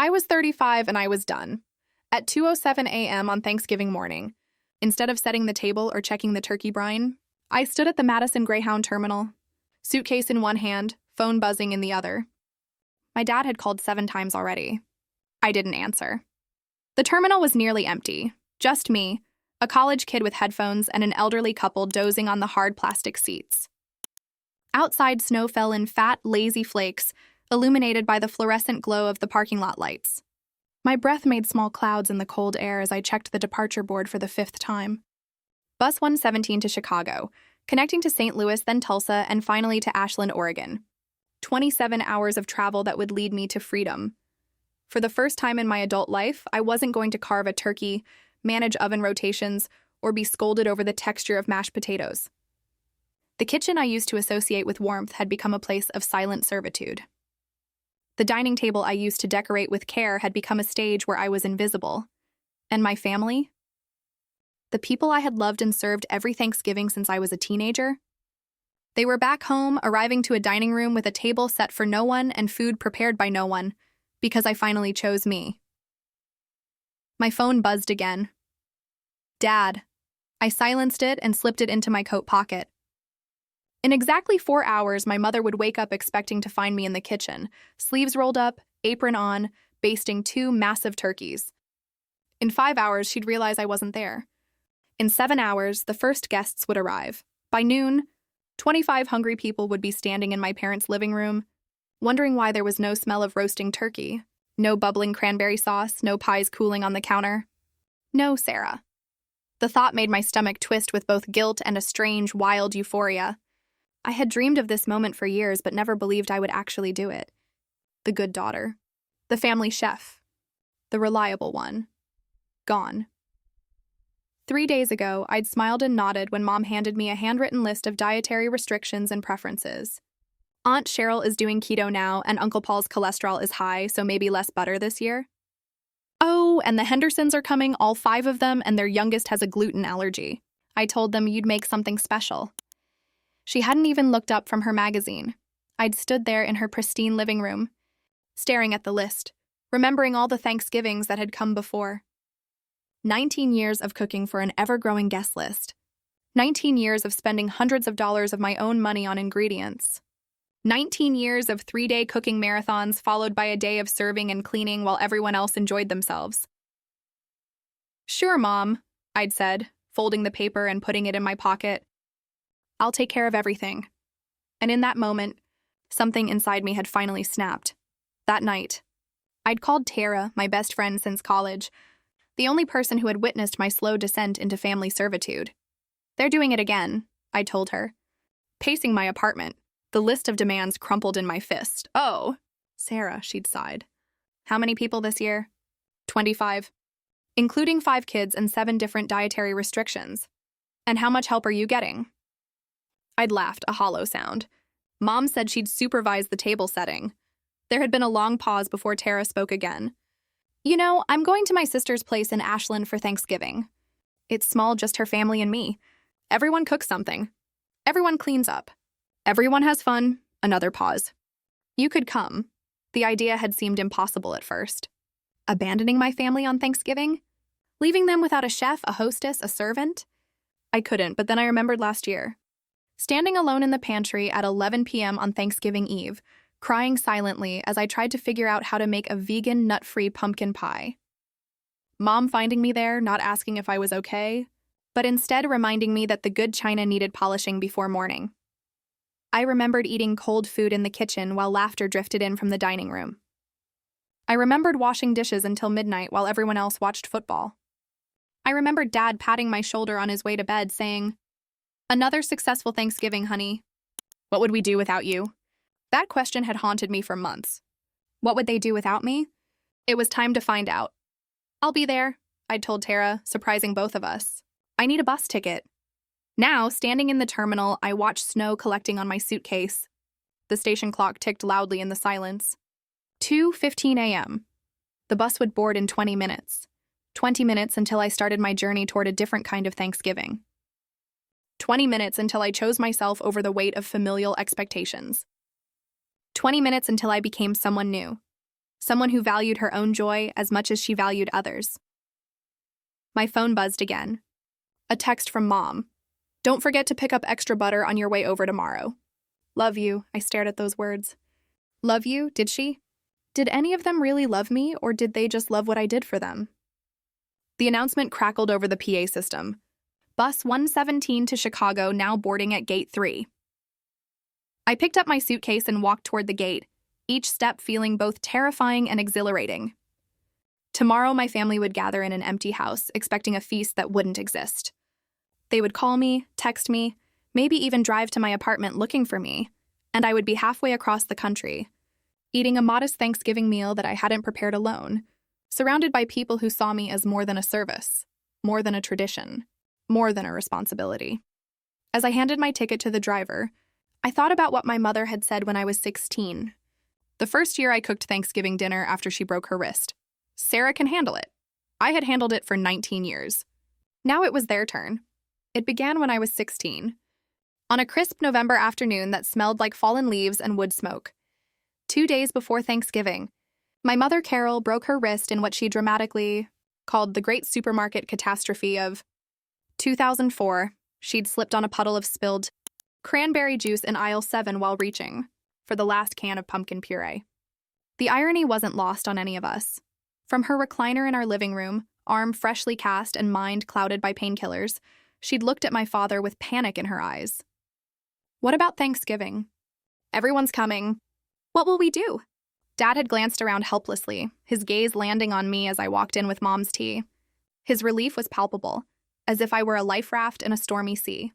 I was 35 and I was done. At 2:07 a.m. on Thanksgiving morning, instead of setting the table or checking the turkey brine, I stood at the Madison Greyhound terminal, suitcase in one hand, phone buzzing in the other. My dad had called 7 times already. I didn't answer. The terminal was nearly empty. Just me, a college kid with headphones, and an elderly couple dozing on the hard plastic seats. Outside, snow fell in fat, lazy flakes, illuminated by the fluorescent glow of the parking lot lights. My breath made small clouds in the cold air as I checked the departure board for the 5th time. Bus 117 to Chicago, connecting to St. Louis, then Tulsa, and finally to Ashland, Oregon. 27 hours of travel that would lead me to freedom. For the first time in my adult life, I wasn't going to carve a turkey, manage oven rotations, or be scolded over the texture of mashed potatoes. The kitchen I used to associate with warmth had become a place of silent servitude. The dining table I used to decorate with care had become a stage where I was invisible. And my family? The people I had loved and served every Thanksgiving since I was a teenager? They were back home, arriving to a dining room with a table set for no one and food prepared by no one, because I finally chose me. My phone buzzed again. Dad. I silenced it and slipped it into my coat pocket. In exactly 4 hours, my mother would wake up expecting to find me in the kitchen, sleeves rolled up, apron on, basting 2 massive turkeys. In 5 hours, she'd realize I wasn't there. In 7 hours, the first guests would arrive. By noon, 25 hungry people would be standing in my parents' living room, wondering why there was no smell of roasting turkey, no bubbling cranberry sauce, no pies cooling on the counter. No, Sarah. The thought made my stomach twist with both guilt and a strange, wild euphoria. I had dreamed of this moment for years, but never believed I would actually do it. The good daughter. The family chef. The reliable one. Gone. 3 days ago, I'd smiled and nodded when Mom handed me a handwritten list of dietary restrictions and preferences. Aunt Cheryl is doing keto now, and Uncle Paul's cholesterol is high, so maybe less butter this year. Oh, and the Hendersons are coming, all 5 of them, and their youngest has a gluten allergy. I told them you'd make something special. She hadn't even looked up from her magazine. I'd stood there in her pristine living room, staring at the list, remembering all the Thanksgivings that had come before. 19 years of cooking for an ever-growing guest list. 19 years of spending hundreds of dollars of my own money on ingredients. 19 years of 3-day cooking marathons followed by a day of serving and cleaning while everyone else enjoyed themselves. Sure, Mom, I'd said, folding the paper and putting it in my pocket. I'll take care of everything. And in that moment, something inside me had finally snapped. That night, I'd called Tara, my best friend since college, the only person who had witnessed my slow descent into family servitude. They're doing it again, I told her. Pacing my apartment, the list of demands crumpled in my fist. Oh, Sarah, she'd sighed. How many people this year? 25. Including 5 kids and 7 different dietary restrictions. And how much help are you getting? I'd laughed, a hollow sound. Mom said she'd supervise the table setting. There had been a long pause before Tara spoke again. You know, I'm going to my sister's place in Ashland for Thanksgiving. It's small, just her family and me. Everyone cooks something. Everyone cleans up. Everyone has fun. Another pause. You could come. The idea had seemed impossible at first. Abandoning my family on Thanksgiving? Leaving them without a chef, a hostess, a servant? I couldn't, but then I remembered last year. Standing alone in the pantry at 11 p.m. on Thanksgiving Eve, crying silently as I tried to figure out how to make a vegan, nut-free pumpkin pie. Mom finding me there, not asking if I was okay, but instead reminding me that the good china needed polishing before morning. I remembered eating cold food in the kitchen while laughter drifted in from the dining room. I remembered washing dishes until midnight while everyone else watched football. I remembered Dad patting my shoulder on his way to bed, saying, "Another successful Thanksgiving, honey. What would we do without you?" That question had haunted me for months. What would they do without me? It was time to find out. I'll be there, I'd told Tara, surprising both of us. I need a bus ticket. Now, standing in the terminal, I watched snow collecting on my suitcase. The station clock ticked loudly in the silence. 2:15 a.m. The bus would board in 20 minutes. 20 minutes until I started my journey toward a different kind of Thanksgiving. 20 minutes until I chose myself over the weight of familial expectations. 20 minutes until I became someone new. someone who valued her own joy as much as she valued others. My phone buzzed again. A text from Mom. "Don't forget to pick up extra butter on your way over tomorrow. Love you." I stared at those words. Love you, did she? Did any of them really love me, or did they just love what I did for them? The announcement crackled over the PA system. Bus 117 to Chicago now boarding at Gate 3. I picked up my suitcase and walked toward the gate, each step feeling both terrifying and exhilarating. Tomorrow my family would gather in an empty house, expecting a feast that wouldn't exist. They would call me, text me, maybe even drive to my apartment looking for me, and I would be halfway across the country, eating a modest Thanksgiving meal that I hadn't prepared alone, surrounded by people who saw me as more than a service, more than a tradition, more than a responsibility. As I handed my ticket to the driver, I thought about what my mother had said when I was 16. The first year I cooked Thanksgiving dinner after she broke her wrist. Sarah can handle it. I had handled it for 19 years. Now it was their turn. It began when I was 16. On a crisp November afternoon that smelled like fallen leaves and wood smoke. 2 days before Thanksgiving, my mother Carol broke her wrist in what she dramatically called the Great Supermarket Catastrophe of 2004. She'd slipped on a puddle of spilled cranberry juice in aisle 7 while reaching for the last can of pumpkin puree. The irony wasn't lost on any of us. From her recliner in our living room, arm freshly cast and mind clouded by painkillers, she'd looked at my father with panic in her eyes. "What about Thanksgiving? Everyone's coming. What will we do?" Dad had glanced around helplessly, his gaze landing on me as I walked in with Mom's tea. His relief was palpable, as if I were a life raft in a stormy sea.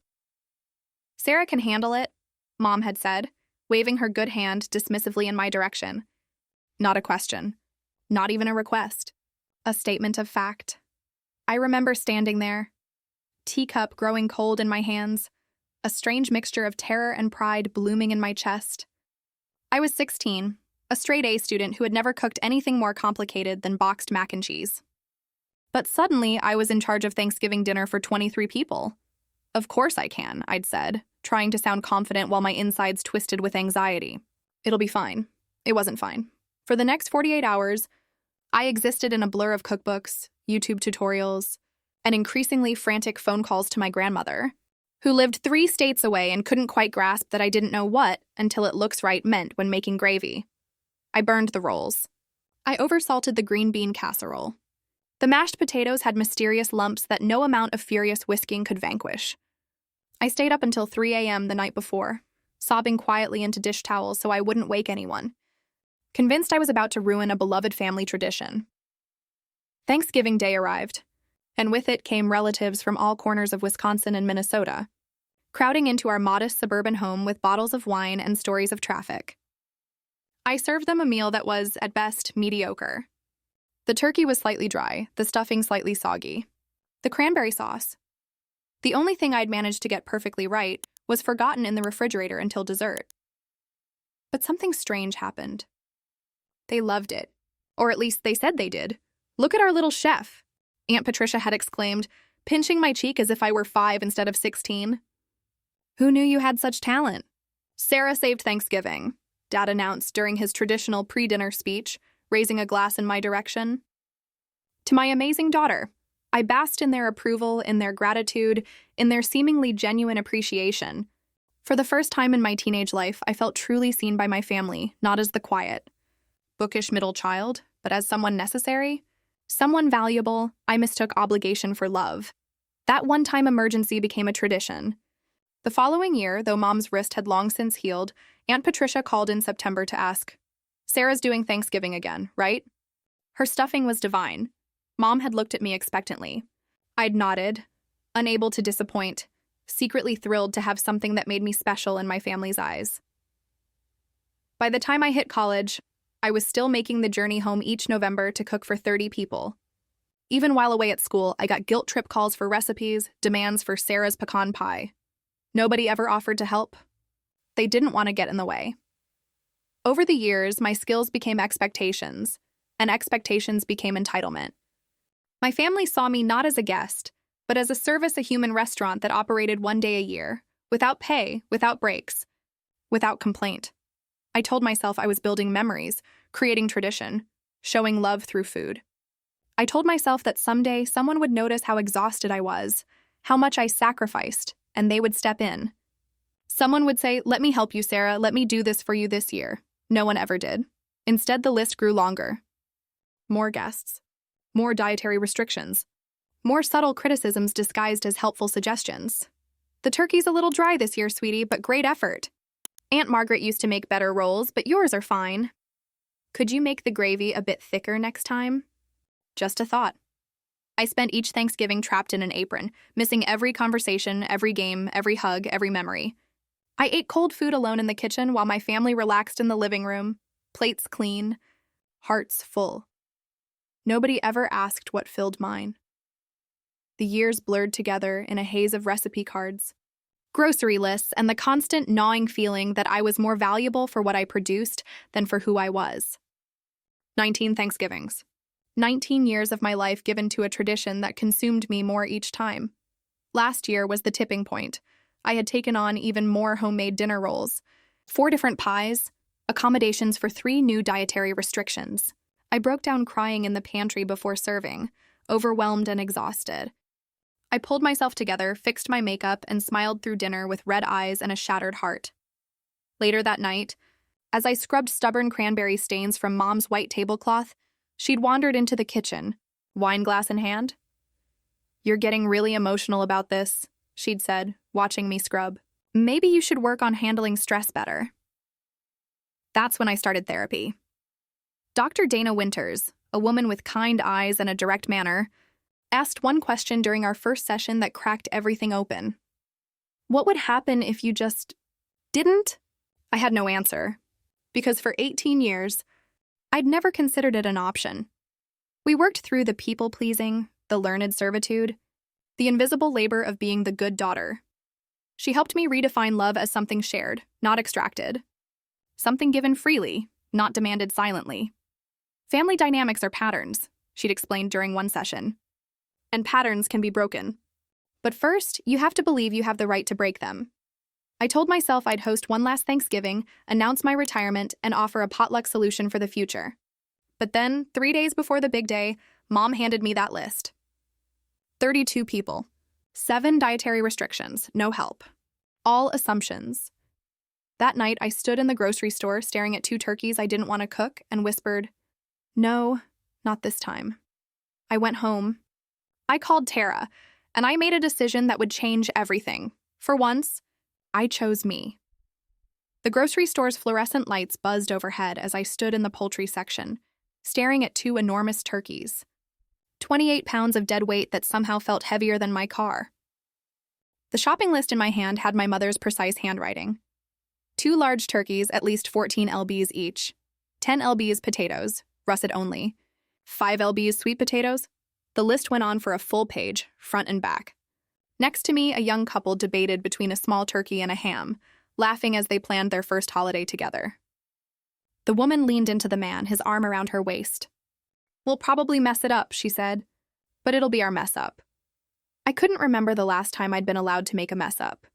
"Sarah can handle it," Mom had said, waving her good hand dismissively in my direction. Not a question. Not even a request. A statement of fact. I remember standing there, teacup growing cold in my hands, a strange mixture of terror and pride blooming in my chest. I was 16, a straight-A student who had never cooked anything more complicated than boxed mac and cheese. But suddenly, I was in charge of Thanksgiving dinner for 23 people. "Of course I can," I'd said, trying to sound confident while my insides twisted with anxiety. "It'll be fine." It wasn't fine. For the next 48 hours, I existed in a blur of cookbooks, YouTube tutorials, and increasingly frantic phone calls to my grandmother, who lived 3 states away and couldn't quite grasp that I didn't know what until it looks right meant when making gravy. I burned the rolls. I oversalted the green bean casserole. The mashed potatoes had mysterious lumps that no amount of furious whisking could vanquish. I stayed up until 3 a.m. the night before, sobbing quietly into dish towels so I wouldn't wake anyone, convinced I was about to ruin a beloved family tradition. Thanksgiving Day arrived, and with it came relatives from all corners of Wisconsin and Minnesota, crowding into our modest suburban home with bottles of wine and stories of traffic. I served them a meal that was, at best, mediocre. The turkey was slightly dry, the stuffing slightly soggy. The cranberry sauce. The only thing I'd managed to get perfectly right was forgotten in the refrigerator until dessert. But something strange happened. They loved it. Or at least they said they did. "Look at our little chef," Aunt Patricia had exclaimed, pinching my cheek as if I were 5 instead of 16. "Who knew you had such talent?" "Sarah saved Thanksgiving," Dad announced during his traditional pre-dinner speech, raising a glass in my direction. To my amazing daughter, I basked in their approval, in their gratitude, in their seemingly genuine appreciation. For the first time in my teenage life, I felt truly seen by my family, not as the quiet, bookish middle child, but as someone necessary, someone valuable. I mistook obligation for love. That one-time emergency became a tradition. The following year, though Mom's wrist had long since healed, Aunt Patricia called in September to ask, "Sarah's doing Thanksgiving again, right?" Her stuffing was divine. Mom had looked at me expectantly. I'd nodded, unable to disappoint, secretly thrilled to have something that made me special in my family's eyes. By the time I hit college, I was still making the journey home each November to cook for 30 people. Even while away at school, I got guilt trip calls for recipes, demands for Sarah's pecan pie. Nobody ever offered to help. They didn't want to get in the way. Over the years, my skills became expectations, and expectations became entitlement. My family saw me not as a guest, but as a service-a-human restaurant that operated 1 day a year, without pay, without breaks, without complaint. I told myself I was building memories, creating tradition, showing love through food. I told myself that someday someone would notice how exhausted I was, how much I sacrificed, and they would step in. Someone would say, "Let me help you, Sarah. Let me do this for you this year." No one ever did. Instead, the list grew longer. More guests. More dietary restrictions. More subtle criticisms disguised as helpful suggestions. "The turkey's a little dry this year, sweetie, but great effort. Aunt Margaret used to make better rolls, but yours are fine. Could you make the gravy a bit thicker next time?" Just a thought. I spent each Thanksgiving trapped in an apron, missing every conversation, every game, every hug, every memory. I ate cold food alone in the kitchen while my family relaxed in the living room, plates clean, hearts full. Nobody ever asked what filled mine. The years blurred together in a haze of recipe cards, grocery lists, and the constant gnawing feeling that I was more valuable for what I produced than for who I was. 19 Thanksgivings. 19 years of my life given to a tradition that consumed me more each time. Last year was the tipping point. I had taken on even more homemade dinner rolls, 4 different pies, accommodations for 3 new dietary restrictions. I broke down crying in the pantry before serving, overwhelmed and exhausted. I pulled myself together, fixed my makeup, and smiled through dinner with red eyes and a shattered heart. Later that night, as I scrubbed stubborn cranberry stains from Mom's white tablecloth, she'd wandered into the kitchen, wine glass in hand. "You're getting really emotional about this," she'd said, watching me scrub. "Maybe you should work on handling stress better." That's when I started therapy. Dr. Dana Winters, a woman with kind eyes and a direct manner, asked one question during our first session that cracked everything open. What would happen if you just didn't? I had no answer, because for 18 years, I'd never considered it an option. We worked through the people-pleasing, the learned servitude, the invisible labor of being the good daughter. She helped me redefine love as something shared, not extracted. Something given freely, not demanded silently. Family dynamics are patterns, she'd explained during one session. And patterns can be broken. But first, you have to believe you have the right to break them. I told myself I'd host one last Thanksgiving, announce my retirement, and offer a potluck solution for the future. But then, 3 days before the big day, Mom handed me that list. 32 people. 7 dietary restrictions, no help. All assumptions. That night, I stood in the grocery store staring at 2 turkeys I didn't want to cook and whispered, "No, not this time." I went home. I called Tara, and I made a decision that would change everything. For once, I chose me. The grocery store's fluorescent lights buzzed overhead as I stood in the poultry section, staring at 2 enormous turkeys. 28 pounds of dead weight that somehow felt heavier than my car. The shopping list in my hand had my mother's precise handwriting. 2 large turkeys, at least 14 lbs each. 10 lbs potatoes, russet only. 5 lbs sweet potatoes. The list went on for a full page, front and back. Next to me, a young couple debated between a small turkey and a ham, laughing as they planned their first holiday together. The woman leaned into the man, his arm around her waist. "We'll probably mess it up," she said, "but it'll be our mess up." I couldn't remember the last time I'd been allowed to make a mess up.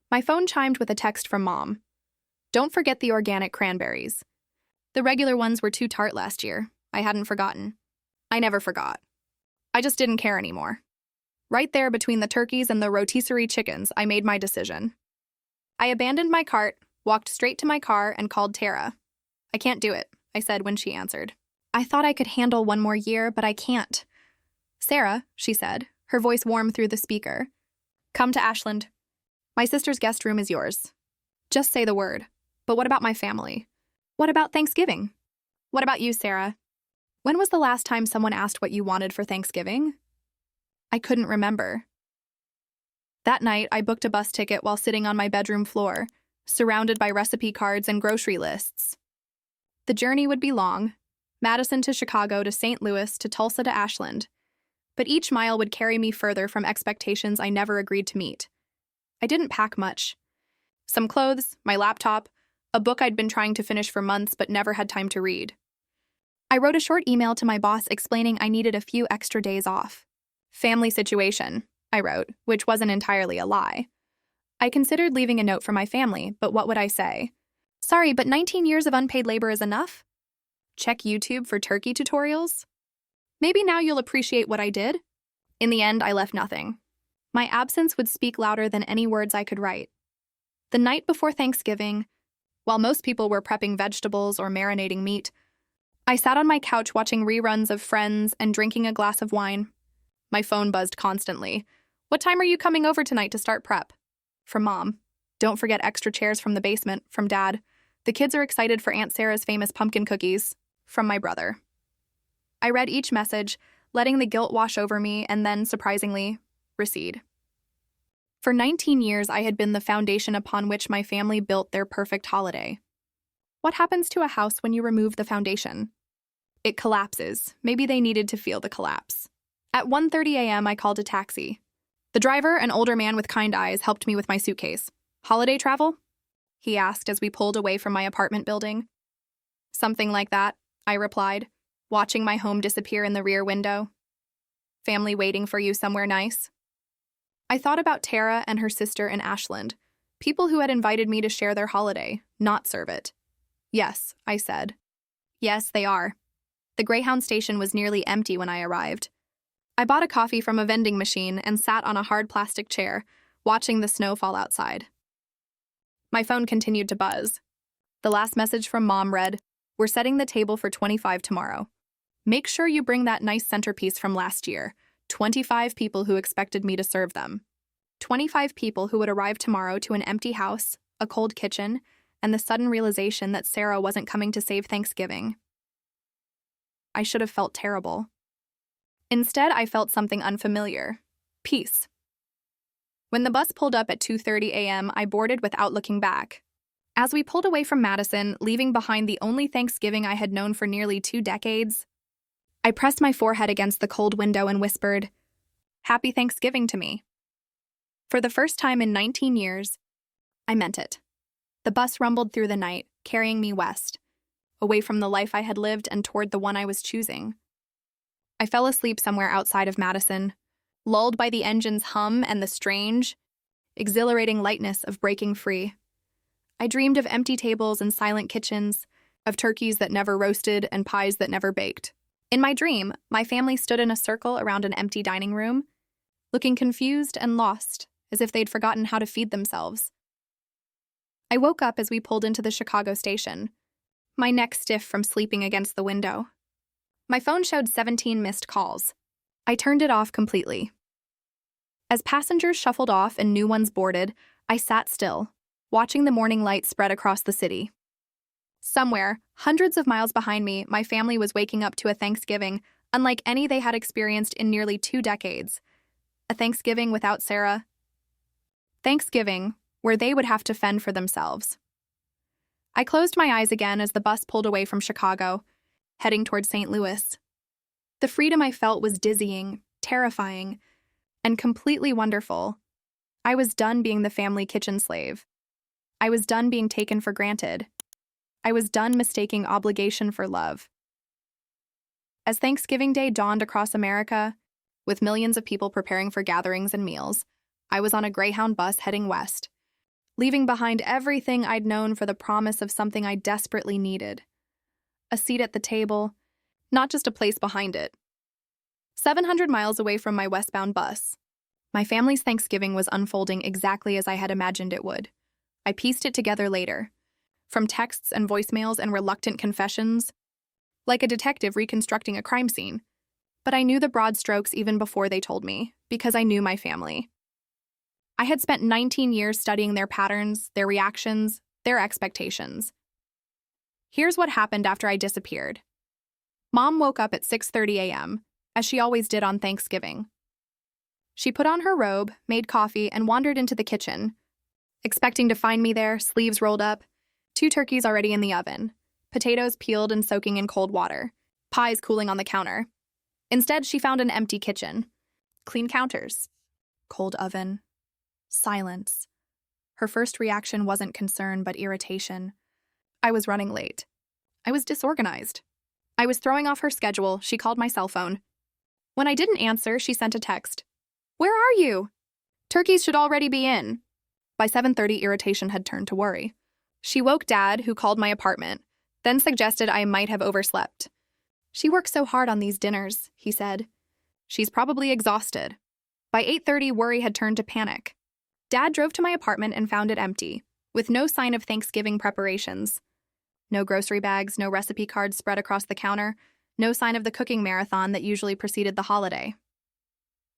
My phone chimed with a text from Mom. "Don't forget the organic cranberries. The regular ones were too tart last year. I hadn't forgotten." I never forgot. I just didn't care anymore. Right there between the turkeys and the rotisserie chickens, I made my decision. I abandoned my cart, walked straight to my car, and called Tara. "I can't do it," I said when she answered. "I thought I could handle one more year, but I can't." "Sarah," she said, her voice warm through the speaker. "Come to Ashland. My sister's guest room is yours. Just say the word. But what about my family? What about Thanksgiving? What about you, Sarah? When was the last time someone asked what you wanted for Thanksgiving?" I couldn't remember. That night, I booked a bus ticket while sitting on my bedroom floor, surrounded by recipe cards and grocery lists. The journey would be long, Madison to Chicago to St. Louis to Tulsa to Ashland, but each mile would carry me further from expectations I never agreed to meet. I didn't pack much. Some clothes, my laptop, a book I'd been trying to finish for months but never had time to read. I wrote a short email to my boss explaining I needed a few extra days off. "Family situation," I wrote, which wasn't entirely a lie. I considered leaving a note for my family, but what would I say? "Sorry, but 19 years of unpaid labor is enough?" Check YouTube for turkey tutorials? Maybe now you'll appreciate what I did? In the end, I left nothing. My absence would speak louder than any words I could write. The night before Thanksgiving, while most people were prepping vegetables or marinating meat, I sat on my couch watching reruns of Friends and drinking a glass of wine. My phone buzzed constantly. "What time are you coming over tonight to start prep?" From Mom. "Don't forget extra chairs from the basement." From Dad. "The kids are excited for Aunt Sarah's famous pumpkin cookies." From my brother. I read each message, letting the guilt wash over me and then, surprisingly, recede. For 19 years, I had been the foundation upon which my family built their perfect holiday. What happens to a house when you remove the foundation? It collapses. Maybe they needed to feel the collapse. At 1:30 a.m., I called a taxi. The driver, an older man with kind eyes, helped me with my suitcase. "Holiday travel?" he asked as we pulled away from my apartment building. "Something like that," I replied, watching my home disappear in the rear window. "Family waiting for you somewhere nice?" I thought about Tara and her sister in Ashland, people who had invited me to share their holiday, not serve it. "Yes," I said. "Yes, they are." The Greyhound station was nearly empty when I arrived. I bought a coffee from a vending machine and sat on a hard plastic chair, watching the snow fall outside. My phone continued to buzz. The last message from Mom read, "We're setting the table for 25 tomorrow. Make sure you bring that nice centerpiece from last year. 25 people who expected me to serve them. 25 people who would arrive tomorrow to an empty house, a cold kitchen, and the sudden realization that Sarah wasn't coming to save Thanksgiving." I should have felt terrible. Instead, I felt something unfamiliar. Peace. When the bus pulled up at 2:30 a.m., I boarded without looking back. As we pulled away from Madison, leaving behind the only Thanksgiving I had known for nearly 2 decades, I pressed my forehead against the cold window and whispered, "Happy Thanksgiving" to me. For the first time in 19 years, I meant it. The bus rumbled through the night, carrying me west, away from the life I had lived and toward the one I was choosing. I fell asleep somewhere outside of Madison, lulled by the engine's hum and the strange, exhilarating lightness of breaking free. I dreamed of empty tables and silent kitchens, of turkeys that never roasted and pies that never baked. In my dream, my family stood in a circle around an empty dining room, looking confused and lost, as if they'd forgotten how to feed themselves. I woke up as we pulled into the Chicago station, my neck stiff from sleeping against the window. My phone showed 17 missed calls. I turned it off completely. As passengers shuffled off and new ones boarded, I sat still, watching the morning light spread across the city. Somewhere, hundreds of miles behind me, my family was waking up to a Thanksgiving unlike any they had experienced in nearly 2 decades. A Thanksgiving without Sarah. Thanksgiving, where they would have to fend for themselves. I closed my eyes again as the bus pulled away from Chicago, heading toward St. Louis. The freedom I felt was dizzying, terrifying, and completely wonderful. I was done being the family kitchen slave. I was done being taken for granted. I was done mistaking obligation for love. As Thanksgiving Day dawned across America, with millions of people preparing for gatherings and meals, I was on a Greyhound bus heading west, leaving behind everything I'd known for the promise of something I desperately needed. A seat at the table, not just a place behind it. 700 miles away from my westbound bus, my family's Thanksgiving was unfolding exactly as I had imagined it would. I pieced it together later, from texts and voicemails and reluctant confessions, like a detective reconstructing a crime scene. But I knew the broad strokes even before they told me, because I knew my family. I had spent 19 years studying their patterns, their reactions, their expectations. Here's what happened after I disappeared. Mom woke up at 6:30 a.m., as she always did on Thanksgiving. She put on her robe, made coffee, and wandered into the kitchen, expecting to find me there, sleeves rolled up, 2 turkeys already in the oven, potatoes peeled and soaking in cold water, pies cooling on the counter. Instead, she found an empty kitchen, clean counters, cold oven, silence. Her first reaction wasn't concern but irritation. I was running late. I was disorganized. I was throwing off her schedule. She called my cell phone. When I didn't answer, she sent a text. "Where are you? Turkeys should already be in." By 7:30, irritation had turned to worry. She woke Dad, who called my apartment. then suggested I might have overslept. She works so hard on these dinners, he said. She's probably exhausted. By 8:30, worry had turned to panic. Dad drove to my apartment and found it empty, with no sign of Thanksgiving preparations. No grocery bags, no recipe cards spread across the counter, no sign of the cooking marathon that usually preceded the holiday.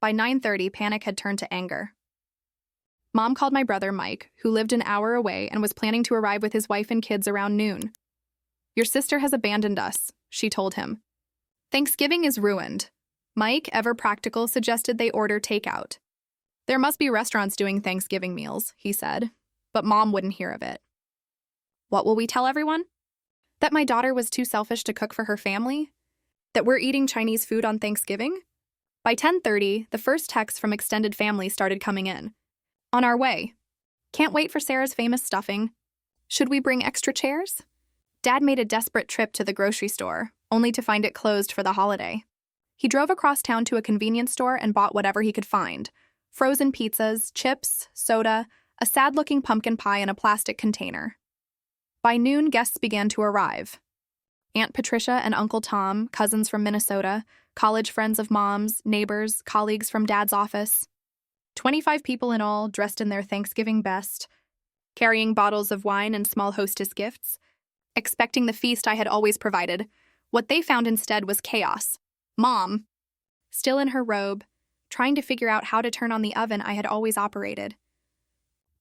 By 9:30, panic had turned to anger. Mom called my brother, Mike, who lived an hour away and was planning to arrive with his wife and kids around noon. "Your sister has abandoned us," she told him. "Thanksgiving is ruined." Mike, ever practical, suggested they order takeout. "There must be restaurants doing Thanksgiving meals," he said, but Mom wouldn't hear of it. "What will we tell everyone? That my daughter was too selfish to cook for her family? That we're eating Chinese food on Thanksgiving?" By 10:30, the first texts from extended family started coming in. "On our way. Can't wait for Sarah's famous stuffing. Should we bring extra chairs?" Dad made a desperate trip to the grocery store, only to find it closed for the holiday. He drove across town to a convenience store and bought whatever he could find: frozen pizzas, chips, soda, a sad-looking pumpkin pie in a plastic container. By noon, guests began to arrive. Aunt Patricia and Uncle Tom, cousins from Minnesota, college friends of Mom's, neighbors, colleagues from Dad's office. 25 people in all, dressed in their Thanksgiving best, carrying bottles of wine and small hostess gifts. Expecting the feast I had always provided, what they found instead was chaos. Mom, still in her robe, trying to figure out how to turn on the oven I had always operated.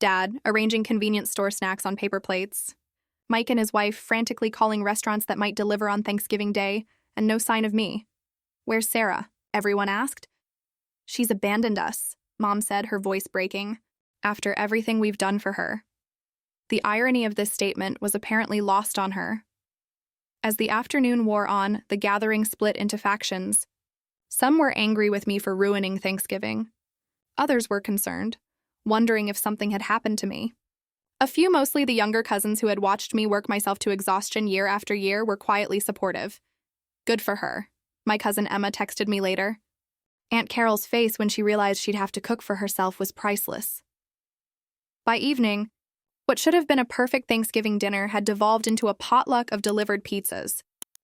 Dad, arranging convenience store snacks on paper plates. Mike and his wife frantically calling restaurants that might deliver on Thanksgiving Day, and no sign of me. "Where's Sarah?" everyone asked. "She's abandoned us," Mom said, her voice breaking, "after everything we've done for her." The irony of this statement was apparently lost on her. As the afternoon wore on, the gathering split into factions. Some were angry with me for ruining Thanksgiving. Others were concerned, wondering if something had happened to me. A few, mostly the younger cousins who had watched me work myself to exhaustion year after year, were quietly supportive. "Good for her," my cousin Emma texted me later. Aunt Carol's face when she realized she'd have to cook for herself was priceless. By evening, what should have been a perfect Thanksgiving dinner had devolved into a potluck of delivered pizzas,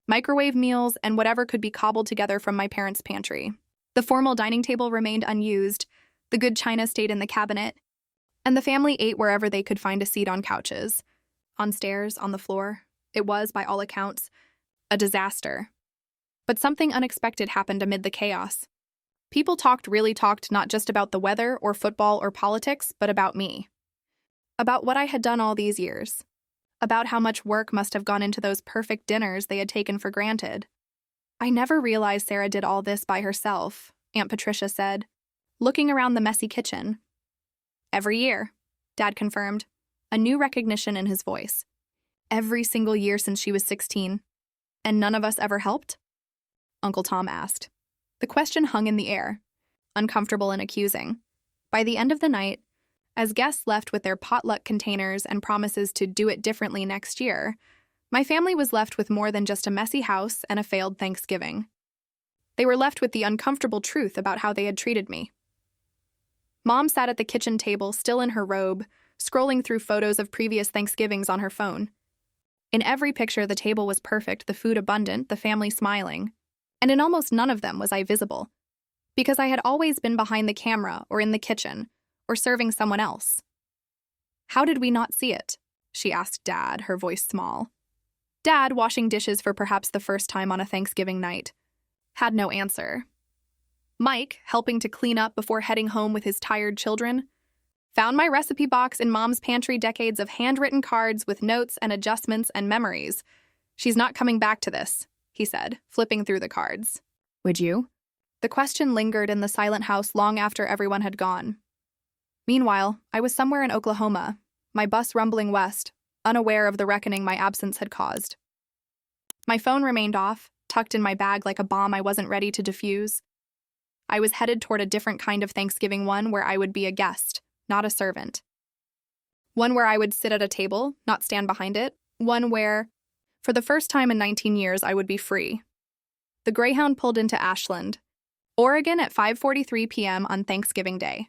microwave meals, and whatever could be cobbled together from my parents' pantry. The formal dining table remained unused, the good china stayed in the cabinet, and the family ate wherever they could find a seat on couches. On stairs, on the floor. It was, by all accounts, a disaster. But something unexpected happened amid the chaos. People really talked not just about the weather or football or politics, but about me. About what I had done all these years. About how much work must have gone into those perfect dinners they had taken for granted. "I never realized Sarah did all this by herself," Aunt Patricia said, looking around the messy kitchen. "Every year," Dad confirmed, a new recognition in his voice. "Every single year since she was 16. And none of us ever helped?" Uncle Tom asked. The question hung in the air, uncomfortable and accusing. By the end of the night, as guests left with their potluck containers and promises to do it differently next year, my family was left with more than just a messy house and a failed Thanksgiving. They were left with the uncomfortable truth about how they had treated me. Mom sat at the kitchen table, still in her robe, scrolling through photos of previous Thanksgivings on her phone. In every picture, the table was perfect, the food abundant, the family smiling. And in almost none of them was I visible, because I had always been behind the camera or in the kitchen, or serving someone else. "How did we not see it?" she asked Dad, her voice small. Dad, washing dishes for perhaps the first time on a Thanksgiving night, had no answer. Mike, helping to clean up before heading home with his tired children, found my recipe box in Mom's pantry, decades of handwritten cards with notes and adjustments and memories. "She's not coming back to this," he said, flipping through the cards. "Would you?" The question lingered in the silent house long after everyone had gone. Meanwhile, I was somewhere in Oklahoma, my bus rumbling west, unaware of the reckoning my absence had caused. My phone remained off, tucked in my bag like a bomb I wasn't ready to defuse. I was headed toward a different kind of Thanksgiving, one where I would be a guest, not a servant. One where I would sit at a table, not stand behind it. One where, for the first time in 19 years, I would be free. The Greyhound pulled into Ashland, Oregon at 5:43 p.m. on Thanksgiving Day.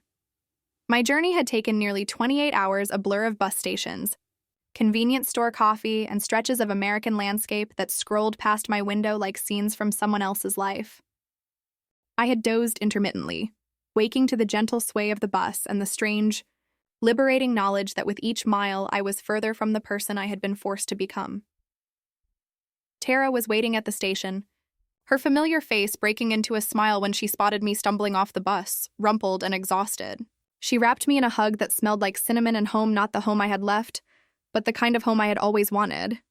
My journey had taken nearly 28 hours, a blur of bus stations, convenience store coffee, and stretches of American landscape that scrolled past my window like scenes from someone else's life. I had dozed intermittently, waking to the gentle sway of the bus and the strange, liberating knowledge that with each mile I was further from the person I had been forced to become. Tara was waiting at the station, her familiar face breaking into a smile when she spotted me stumbling off the bus, rumpled and exhausted. She wrapped me in a hug that smelled like cinnamon and home, not the home I had left, but the kind of home I had always wanted.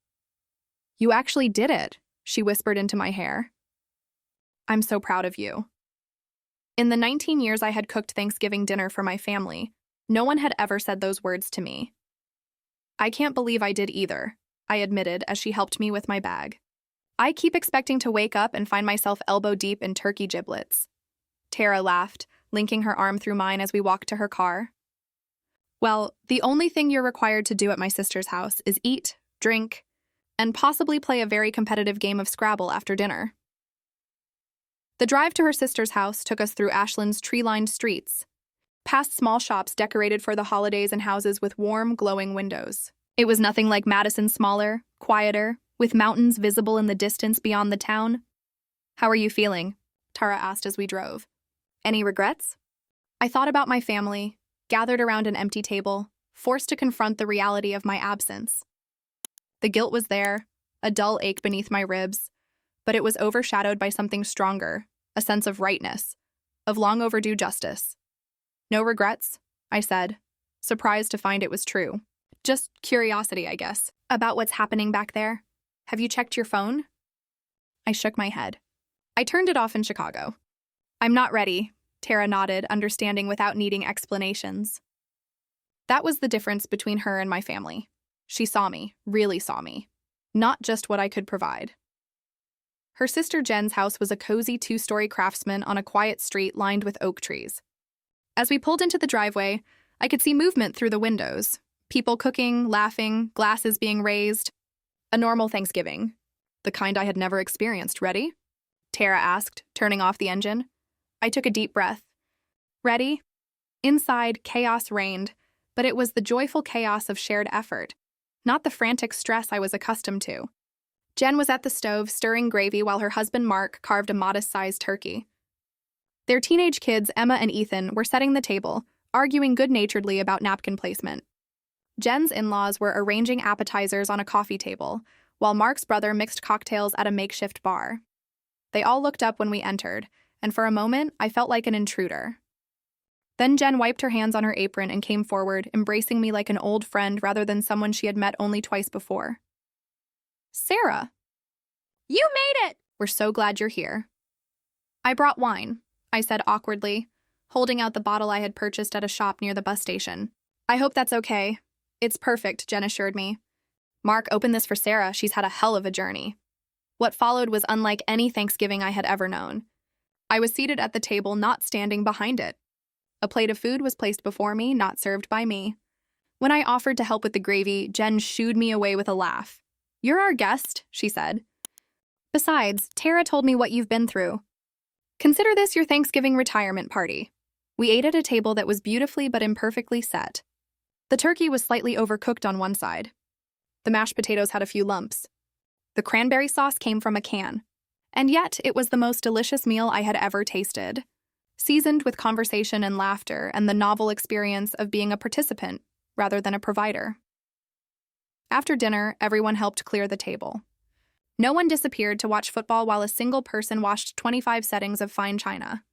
"You actually did it," she whispered into my hair. "I'm so proud of you." In the 19 years I had cooked Thanksgiving dinner for my family, no one had ever said those words to me. "I can't believe I did either," I admitted as she helped me with my bag. "I keep expecting to wake up and find myself elbow deep in turkey giblets." Tara laughed, linking her arm through mine as we walked to her car. "Well, the only thing you're required to do at my sister's house is eat, drink, and possibly play a very competitive game of Scrabble after dinner." The drive to her sister's house took us through Ashland's tree-lined streets, past small shops decorated for the holidays and houses with warm, glowing windows. It was nothing like Madison's smaller, quieter, with mountains visible in the distance beyond the town. "How are you feeling?" Tara asked as we drove. "Any regrets?" I thought about my family, gathered around an empty table, forced to confront the reality of my absence. The guilt was there, a dull ache beneath my ribs, but it was overshadowed by something stronger, a sense of rightness, of long overdue justice. "No regrets," I said, surprised to find it was true. "Just curiosity, I guess, about what's happening back there. Have you checked your phone?" I shook my head. "I turned it off in Chicago." "I'm not ready," Tara nodded, understanding without needing explanations. That was the difference between her and my family. She saw me, really saw me, not just what I could provide. Her sister Jen's house was a cozy 2-story craftsman on a quiet street lined with oak trees. As we pulled into the driveway, I could see movement through the windows. People cooking, laughing, glasses being raised. A normal Thanksgiving. The kind I had never experienced. "Ready?" Tara asked, turning off the engine. I took a deep breath. "Ready?" Inside, chaos reigned, but it was the joyful chaos of shared effort, not the frantic stress I was accustomed to. Jen was at the stove stirring gravy while her husband Mark carved a modest-sized turkey. Their teenage kids, Emma and Ethan, were setting the table, arguing good-naturedly about napkin placement. Jen's in-laws were arranging appetizers on a coffee table, while Mark's brother mixed cocktails at a makeshift bar. They all looked up when we entered, and for a moment, I felt like an intruder. Then Jen wiped her hands on her apron and came forward, embracing me like an old friend rather than someone she had met only twice before. "Sarah!" "You made it! We're so glad you're here." "I brought wine," I said awkwardly, holding out the bottle I had purchased at a shop near the bus station. "I hope that's okay." "It's perfect," Jen assured me. "Mark, open this for Sarah. She's had a hell of a journey." What followed was unlike any Thanksgiving I had ever known. I was seated at the table, not standing behind it. A plate of food was placed before me, not served by me. When I offered to help with the gravy, Jen shooed me away with a laugh. "You're our guest," she said. "Besides, Tara told me what you've been through. Consider this your Thanksgiving retirement party." We ate at a table that was beautifully but imperfectly set. The turkey was slightly overcooked on one side. The mashed potatoes had a few lumps. The cranberry sauce came from a can. And yet, it was the most delicious meal I had ever tasted, seasoned with conversation and laughter and the novel experience of being a participant rather than a provider. After dinner, everyone helped clear the table. No one disappeared to watch football while a single person washed 25 settings of fine china.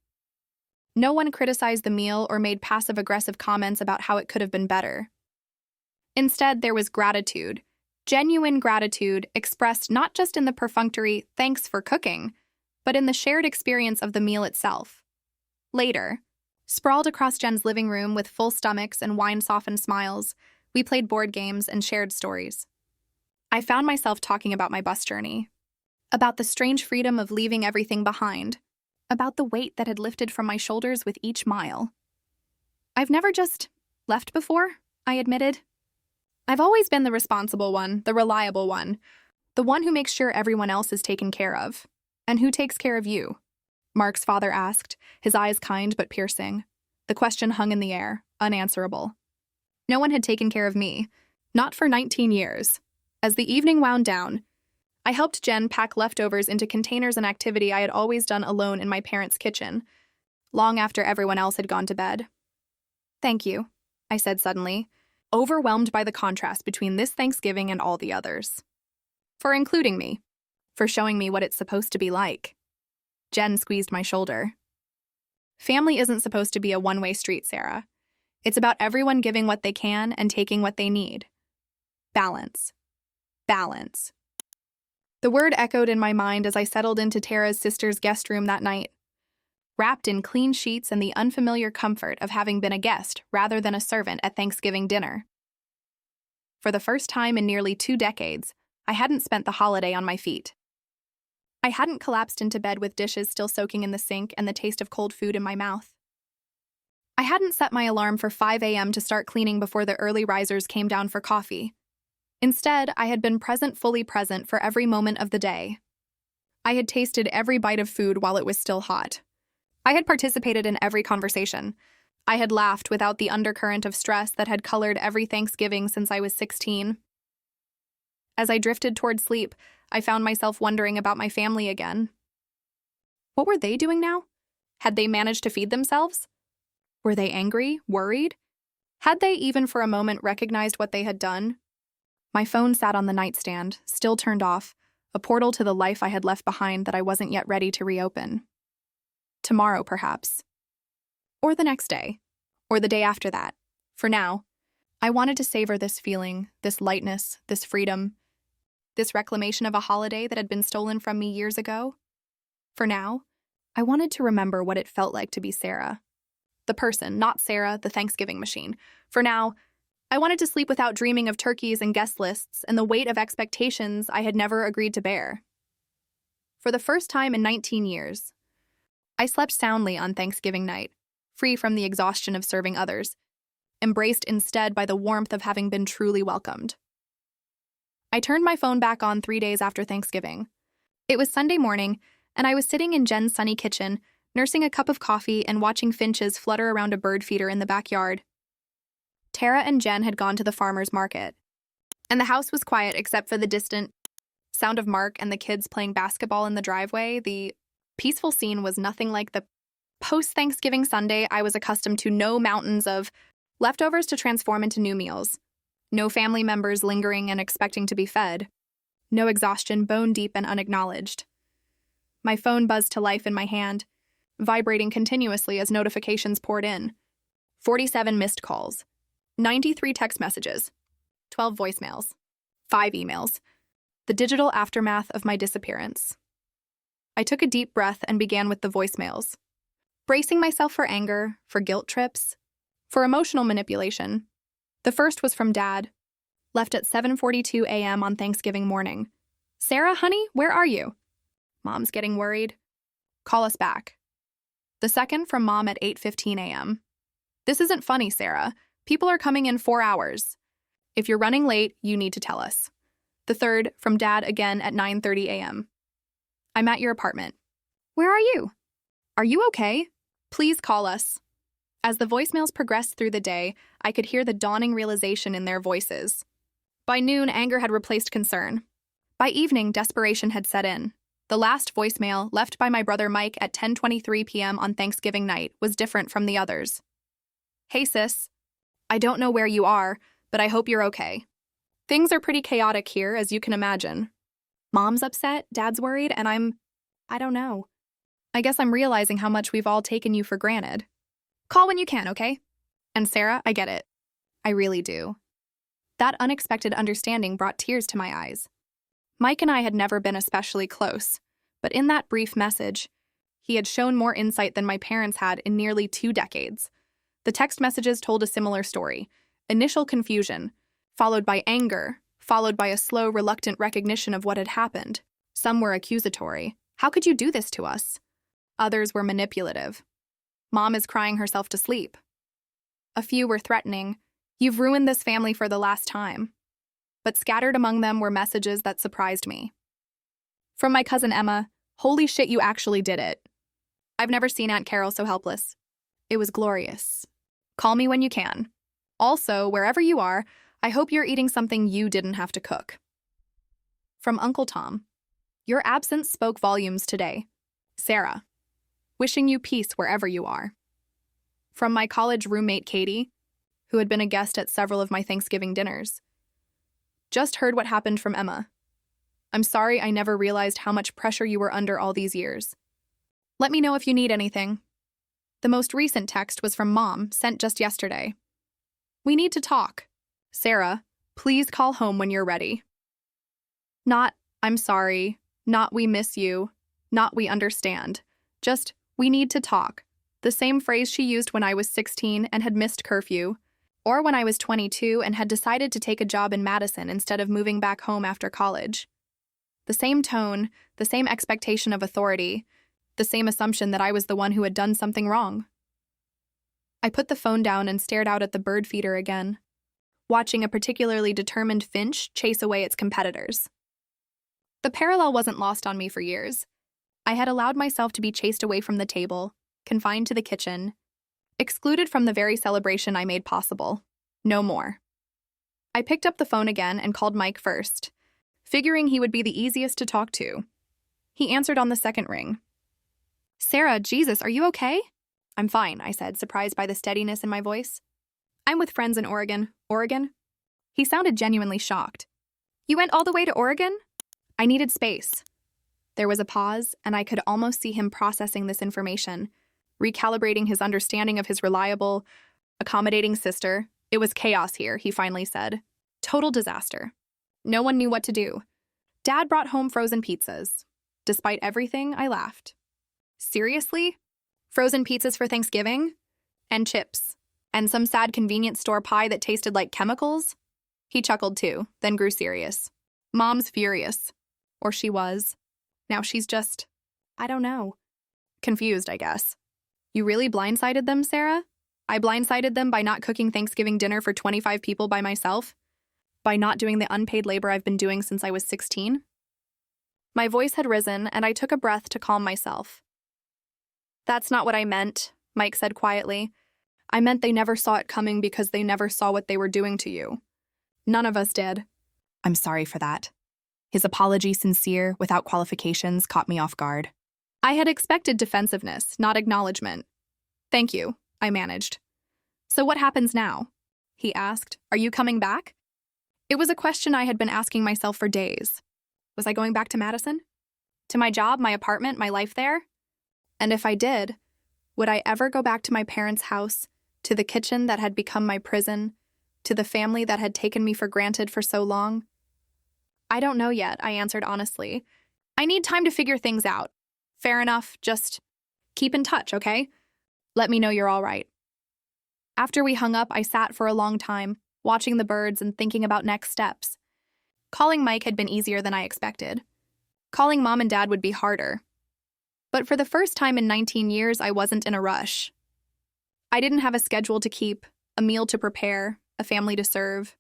No one criticized the meal or made passive-aggressive comments about how it could have been better. Instead, there was gratitude, genuine gratitude expressed not just in the perfunctory "thanks for cooking," but in the shared experience of the meal itself. Later, sprawled across Jen's living room with full stomachs and wine-softened smiles, we played board games and shared stories. I found myself talking about my bus journey, about the strange freedom of leaving everything behind, about the weight that had lifted from my shoulders with each mile. "I've never just left before," I admitted. "I've always been the responsible one, the reliable one, the one who makes sure everyone else is taken care of. And who takes care of you?" Mark's father asked, his eyes kind but piercing. The question hung in the air, unanswerable. No one had taken care of me, Not for 19 years. As the evening wound down, I helped Jen pack leftovers into containers, an activity I had always done alone in my parents' kitchen, long after everyone else had gone to bed. "Thank you," I said suddenly, overwhelmed by the contrast between this Thanksgiving and all the others. "For including me. For showing me what it's supposed to be like." Jen squeezed my shoulder. "Family isn't supposed to be a one-way street, Sarah. It's about everyone giving what they can and taking what they need. Balance. Balance." The word echoed in my mind as I settled into Tara's sister's guest room that night, wrapped in clean sheets and the unfamiliar comfort of having been a guest rather than a servant at Thanksgiving dinner. For the first time in nearly 2 decades, I hadn't spent the holiday on my feet. I hadn't collapsed into bed with dishes still soaking in the sink and the taste of cold food in my mouth. I hadn't set my alarm for 5 a.m. to start cleaning before the early risers came down for coffee. Instead, I had been fully present for every moment of the day. I had tasted every bite of food while it was still hot. I had participated in every conversation. I had laughed without the undercurrent of stress that had colored every Thanksgiving since I was 16. As I drifted toward sleep, I found myself wondering about my family again. What were they doing now? Had they managed to feed themselves? Were they angry, worried? Had they even for a moment recognized what they had done? My phone sat on the nightstand, still turned off, a portal to the life I had left behind that I wasn't yet ready to reopen. Tomorrow, perhaps. Or the next day. Or the day after that. For now, I wanted to savor this feeling, this lightness, this freedom, this reclamation of a holiday that had been stolen from me years ago. For now, I wanted to remember what it felt like to be Sarah. The person, not Sarah, the Thanksgiving machine. For now, I wanted to sleep without dreaming of turkeys and guest lists and the weight of expectations I had never agreed to bear. For the first time in 19 years, I slept soundly on Thanksgiving night, free from the exhaustion of serving others, embraced instead by the warmth of having been truly welcomed. I turned my phone back on 3 days after Thanksgiving. It was Sunday morning, and I was sitting in Jen's sunny kitchen, nursing a cup of coffee and watching finches flutter around a bird feeder in the backyard. Tara and Jen had gone to the farmer's market, and the house was quiet except for the distant sound of Mark and the kids playing basketball in the driveway. The peaceful scene was nothing like the post-Thanksgiving Sunday I was accustomed to. No mountains of leftovers to transform into new meals. No family members lingering and expecting to be fed. No exhaustion bone deep and unacknowledged. My phone buzzed to life in my hand, vibrating continuously as notifications poured in. 47 missed calls. 93 text messages, 12 voicemails, 5 emails, the digital aftermath of my disappearance. I took a deep breath and began with the voicemails, bracing myself for anger, for guilt trips, for emotional manipulation. The first was from Dad, left at 7:42 a.m. on Thanksgiving morning. "Sarah, honey, where are you? Mom's getting worried. Call us back." The second from Mom at 8:15 a.m. "This isn't funny, Sarah. People are coming in 4 hours. If you're running late, you need to tell us." The third, from Dad again at 9:30 a.m. "I'm at your apartment. Where are you? Are you okay? Please call us." As the voicemails progressed through the day, I could hear the dawning realization in their voices. By noon, anger had replaced concern. By evening, desperation had set in. The last voicemail, left by my brother Mike at 10:23 p.m. on Thanksgiving night, was different from the others. "Hey, sis. I don't know where you are, but I hope you're okay. Things are pretty chaotic here, as you can imagine. Mom's upset, Dad's worried, and I don't know. I guess I'm realizing how much we've all taken you for granted. Call when you can, okay? And Sarah, I get it. I really do." That unexpected understanding brought tears to my eyes. Mike and I had never been especially close, but in that brief message, he had shown more insight than my parents had in nearly 2 decades. The text messages told a similar story. Initial confusion, followed by anger, followed by a slow, reluctant recognition of what had happened. Some were accusatory. "How could you do this to us?" Others were manipulative. "Mom is crying herself to sleep." A few were threatening. "You've ruined this family for the last time." But scattered among them were messages that surprised me. From my cousin Emma, "Holy shit, you actually did it. I've never seen Aunt Carol so helpless. It was glorious. Call me when you can. Also, wherever you are, I hope you're eating something you didn't have to cook. From Uncle Tom. Your absence spoke volumes today. Sarah. Wishing you peace wherever you are. From my college roommate Katie, who had been a guest at several of my Thanksgiving dinners. Just heard what happened from Emma. I'm sorry I never realized how much pressure you were under all these years. Let me know if you need anything. The most recent text was from Mom, sent just yesterday. We need to talk. Sarah, please call home when you're ready. Not, I'm sorry, not we miss you, not we understand. Just, we need to talk. The same phrase she used when I was 16 and had missed curfew, or when I was 22 and had decided to take a job in Madison instead of moving back home after college. The same tone, the same expectation of authority, the same assumption that I was the one who had done something wrong. I put the phone down and stared out at the bird feeder again, watching a particularly determined finch chase away its competitors. The parallel wasn't lost on me for years. I had allowed myself to be chased away from the table, confined to the kitchen, excluded from the very celebration I made possible. No more. I picked up the phone again and called Mike first, figuring he would be the easiest to talk to. He answered on the second ring. Sarah, Jesus, are you okay? I'm fine, I said, surprised by the steadiness in my voice. I'm with friends in Oregon. Oregon? He sounded genuinely shocked. You went all the way to Oregon? I needed space. There was a pause, and I could almost see him processing this information, recalibrating his understanding of his reliable, accommodating sister. It was chaos here, he finally said. Total disaster. No one knew what to do. Dad brought home frozen pizzas. Despite everything, I laughed. Seriously? Frozen pizzas for Thanksgiving? And chips. And some sad convenience store pie that tasted like chemicals? He chuckled too, then grew serious. Mom's furious. Or she was. Now she's just, I don't know. Confused, I guess. You really blindsided them, Sarah? I blindsided them by not cooking Thanksgiving dinner for 25 people by myself? By not doing the unpaid labor I've been doing since I was 16? My voice had risen, and I took a breath to calm myself. That's not what I meant, Mike said quietly. I meant they never saw it coming because they never saw what they were doing to you. None of us did. I'm sorry for that. His apology, sincere, without qualifications, caught me off guard. I had expected defensiveness, not acknowledgement. Thank you, I managed. So what happens now? He asked. Are you coming back? It was a question I had been asking myself for days. Was I going back to Madison? To my job, my apartment, my life there? And if I did, would I ever go back to my parents' house, to the kitchen that had become my prison, to the family that had taken me for granted for so long? I don't know yet, I answered honestly. I need time to figure things out. Fair enough, just keep in touch, okay? Let me know you're all right. After we hung up, I sat for a long time, watching the birds and thinking about next steps. Calling Mike had been easier than I expected. Calling Mom and Dad would be harder. But for the first time in 19 years, I wasn't in a rush. I didn't have a schedule to keep, a meal to prepare, a family to serve.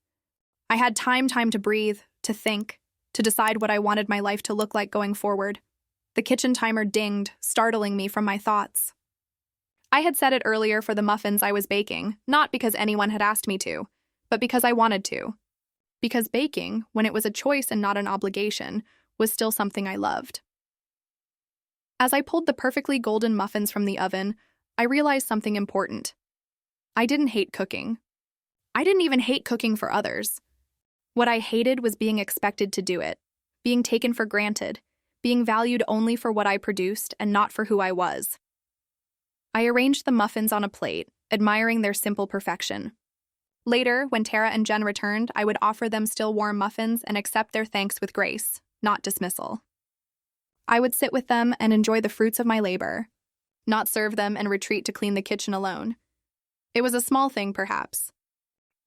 I had time to breathe, to think, to decide what I wanted my life to look like going forward. The kitchen timer dinged, startling me from my thoughts. I had set it earlier for the muffins I was baking, not because anyone had asked me to, but because I wanted to. Because baking, when it was a choice and not an obligation, was still something I loved. As I pulled the perfectly golden muffins from the oven, I realized something important. I didn't hate cooking. I didn't even hate cooking for others. What I hated was being expected to do it, being taken for granted, being valued only for what I produced and not for who I was. I arranged the muffins on a plate, admiring their simple perfection. Later, when Tara and Jen returned, I would offer them still warm muffins and accept their thanks with grace, not dismissal. I would sit with them and enjoy the fruits of my labor, not serve them and retreat to clean the kitchen alone. It was a small thing, perhaps,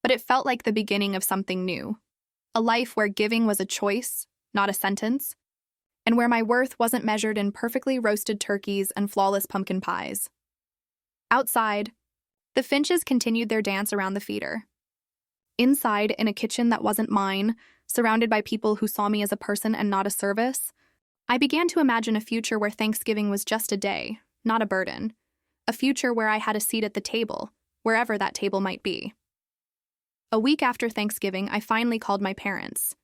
but it felt like the beginning of something new. A life where giving was a choice, not a sentence, and where my worth wasn't measured in perfectly roasted turkeys and flawless pumpkin pies. Outside, the finches continued their dance around the feeder. Inside, in a kitchen that wasn't mine, surrounded by people who saw me as a person and not a service, I began to imagine a future where Thanksgiving was just a day, not a burden. A future where I had a seat at the table, wherever that table might be. A week after Thanksgiving, I finally called my parents.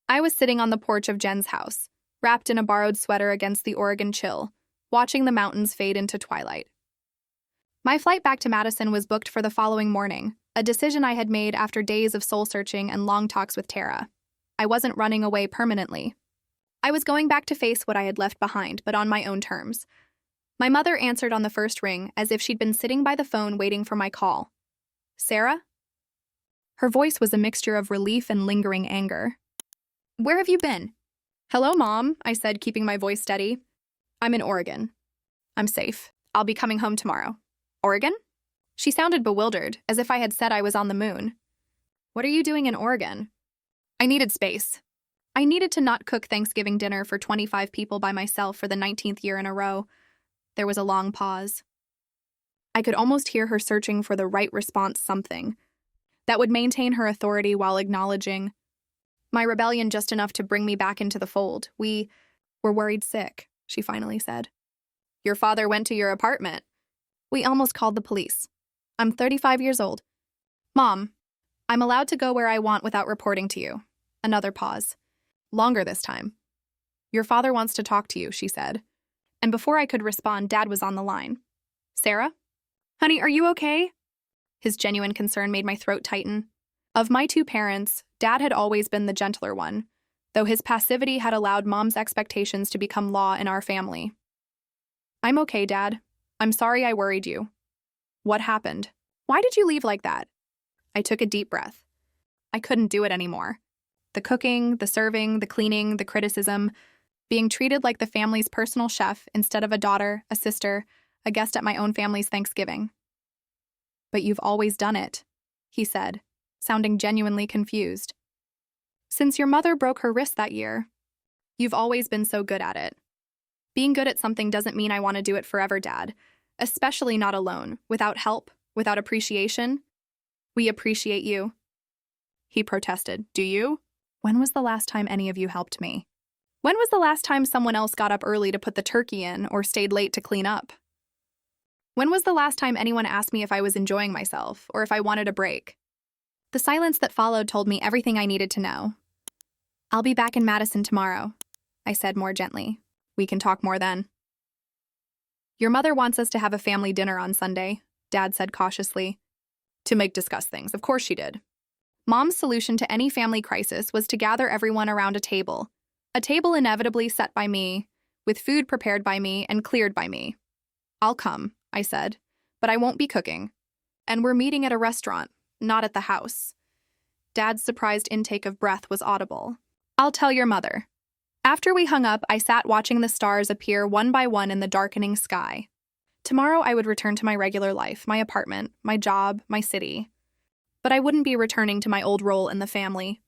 I was sitting on the porch of Jen's house, wrapped in a borrowed sweater against the Oregon chill, watching the mountains fade into twilight. My flight back to Madison was booked for the following morning, a decision I had made after days of soul-searching and long talks with Tara. I wasn't running away permanently. I was going back to face what I had left behind, but on my own terms. My mother answered on the first ring as if she'd been sitting by the phone waiting for my call. "Sarah?" Her voice was a mixture of relief and lingering anger. "Where have you been?" "Hello, Mom," I said, keeping my voice steady. "I'm in Oregon. I'm safe. I'll be coming home tomorrow." "Oregon?" She sounded bewildered, as if I had said I was on the moon. "What are you doing in Oregon?" "I needed space. I needed to not cook Thanksgiving dinner for 25 people by myself for the 19th year in a row." There was a long pause. I could almost hear her searching for the right response, something that would maintain her authority while acknowledging my rebellion just enough to bring me back into the fold. "We were worried sick," she finally said. "Your father went to your apartment." "We almost called the police. I'm 35 years old. Mom, I'm allowed to go where I want without reporting to you." Another pause. Longer this time. "Your father wants to talk to you," she said. And before I could respond, Dad was on the line. "Sarah? Honey, are you okay?" His genuine concern made my throat tighten. Of my two parents, Dad had always been the gentler one, though his passivity had allowed Mom's expectations to become law in our family. "I'm okay, Dad. I'm sorry I worried you." "What happened? Why did you leave like that?" I took a deep breath. I couldn't do it anymore. The cooking, the serving, the cleaning, the criticism, being treated like the family's personal chef instead of a daughter, a sister, a guest at my own family's Thanksgiving. "But you've always done it," he said, sounding genuinely confused. "Since your mother broke her wrist that year, you've always been so good at it." "Being good at something doesn't mean I want to do it forever, Dad, especially not alone, without help, without appreciation." "We appreciate you," he protested. "Do you? When was the last time any of you helped me? When was the last time someone else got up early to put the turkey in or stayed late to clean up? When was the last time anyone asked me if I was enjoying myself or if I wanted a break?" The silence that followed told me everything I needed to know. "I'll be back in Madison tomorrow," I said more gently. "We can talk more then." "Your mother wants us to have a family dinner on Sunday," Dad said cautiously. "To discuss things, of course she did." Mom's solution to any family crisis was to gather everyone around a table inevitably set by me, with food prepared by me and cleared by me. "I'll come," I said, "but I won't be cooking. And we're meeting at a restaurant, not at the house." Dad's surprised intake of breath was audible. "I'll tell your mother." After we hung up, I sat watching the stars appear one by one in the darkening sky. Tomorrow I would return to my regular life, my apartment, my job, my city. But I wouldn't be returning to my old role in the family.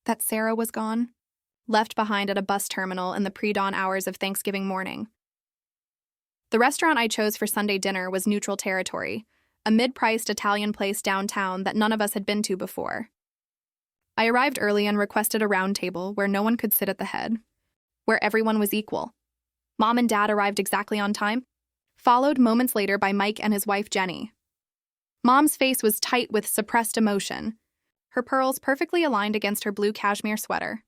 That Sarah was gone, left behind at a bus terminal in the pre-dawn hours of Thanksgiving morning. The restaurant I chose for Sunday dinner was neutral territory, a mid-priced Italian place downtown that none of us had been to before. I arrived early and requested a round table where no one could sit at the head, where everyone was equal. Mom and Dad arrived exactly on time, followed moments later by Mike and his wife Jenny. Mom's face was tight with suppressed emotion, her pearls perfectly aligned against her blue cashmere sweater.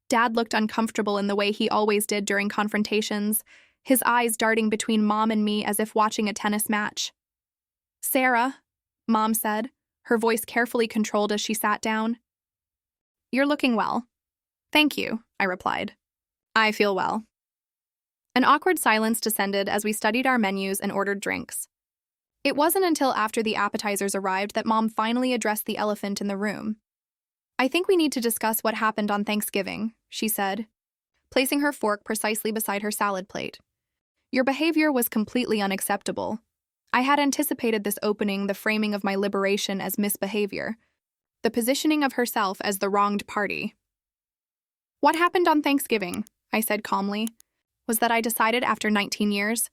Dad looked uncomfortable in the way he always did during confrontations, his eyes darting between Mom and me as if watching a tennis match. "Sarah," Mom said, her voice carefully controlled as she sat down. "You're looking well." "Thank you," I replied. "I feel well." An awkward silence descended as we studied our menus and ordered drinks. It wasn't until after the appetizers arrived that Mom finally addressed the elephant in the room. "I think we need to discuss what happened on Thanksgiving," she said, placing her fork precisely beside her salad plate. "Your behavior was completely unacceptable. I had anticipated this opening the framing of my liberation as misbehavior, the positioning of herself as the wronged party." "What happened on Thanksgiving?" I said calmly. "Was that I decided after 19 years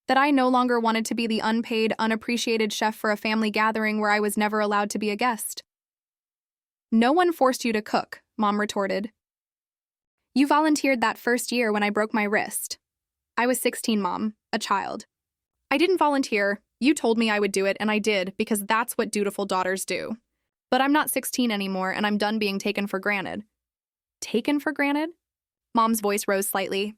that I no longer wanted to be the unpaid, unappreciated chef for a family gathering where I was never allowed to be a guest." "No one forced you to cook," Mom retorted. "You volunteered that first year when I broke my wrist." "I was 16, Mom, a child. I didn't volunteer. You told me I would do it, and I did, because that's what dutiful daughters do." But I'm not 16 anymore, and I'm done being taken for granted. Taken for granted? Mom's voice rose slightly.